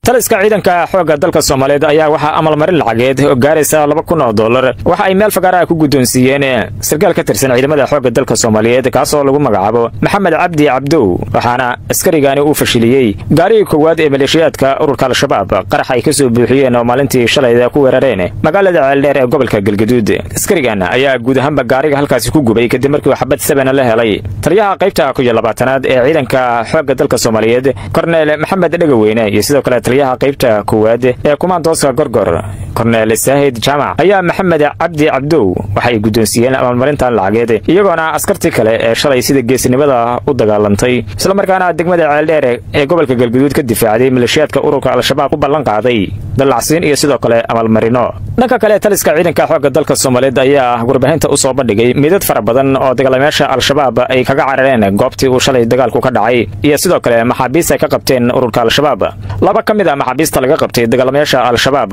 taliska ciidanka xoogga dalka Soomaaliyeed ayaa waxa amal marin lacageed oo gaaraysa $2,000 waxa ay meel fagaara ku gudoonsiiyeen sarkaal ka tirsan ciidamada xoogga dalka Soomaaliyeed kaasoo lagu magacaabo Maxamed Cabdi Cabdow waxaana askarigaani uu fashiliyay gaariga koowaad ee maleeshiyaadka ururka al-shabaab qarax ay ka soo buuxiyeen oo maalintii shalayda ku weerareen magaalada Ceeldheer ee gobolka Galgaduud askarigan ayaa guud ahaanba gaariga halkaas ku gubay kadib markii uu xabad 7 la helay taliyaha qaybta 12aad ee ciidanka xoogga dalka Soomaaliyeed Korneel Maxamed Dhagaweyne iyo sidoo kale taliyaha qaybta koowaad ee kumaandooska Gorgor Korneel Saahid Jamac ayaa Maxamed Cabdi Cabdow waxay gudoonsiiyeen amal marintan lacageed iyagoona askartii kale ee shalay sida geesinimada u dagaalantay isla markaana degmada Ceeldheer ee gobolka Galgaduud ka difaacday maleeshiyaadka ururka al-shabaab u ballan qaaday dalacsiin iyo sidoo kale amal marino dhanka kale taliska ciidanka xoogga dalka Soomaaliyeed ayaa warbaahinta u soo bandhigay midad fara badan oo dagaalamayaasha al-shabaab ay kaga carareen goobtii uu shalay dagaalku ka dhacay iyo sidoo kale maxaabiis ay ka qabteen ururka al-shabaab laba kamid ah maxaabiista laga qabtay dagaalamayaasha al-shabaab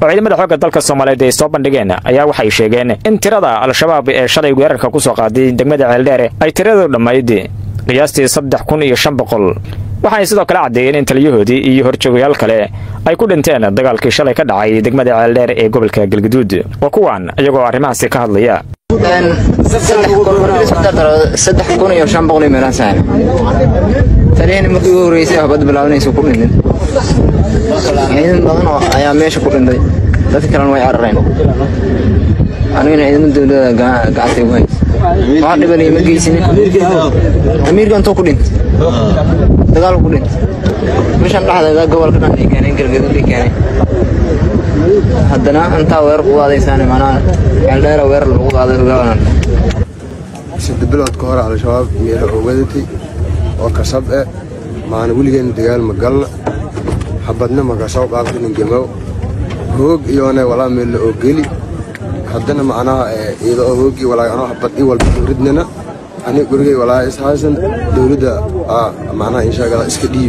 oo ciidamada xoogga dalka Soomaaliyeed ay soo bandhigeen ayaa waxay sheegeen in tirada al-shabaab ee shalay weerarka ku soo qaaday degmada Ceeldheer ay tiradu dhamayd qiyaastii 3,500 waxay sidoo kale cadeeyeen in taliyahoodii iyo horjoogayaal kale ay ku dhinteen dagaalkii shalay ka dhacay degmada Ceeldheer ee gobolka Galgaduud waa kuwan ayagoo arrimahaasi ka hadlaya 3,500 meelaan saaran taliyaha markii ugu horeysay habad bilaabanaysa ku dhintay ciidan badan oo ayaa meesha ku dhintay dad kale way carareen anigana ciidan dawladda gacantay way wax dhibanay ma geysin amiirka intuu ku dhintay dagaal ku dhintay meeshan dhaxdeeda gobolka dhan ay keeneen Galgaduud ay keeneen haddana inta weer u adeysaan maana Ceeldheer weer lagu qaaday ogaanaan sidii bilood ka hor al-shabaab meel ogadatay oo ka sab ah maana wiligeena dagaal ma galna habadna ma ka soo qaabtin gamow hoog iyoona wala meel oo gali haddana macnaha iyada oo hoogi wala ana habad i walba ridnana ani gurigay wala is haasan dawladda macnaha insha Allah iska dhiib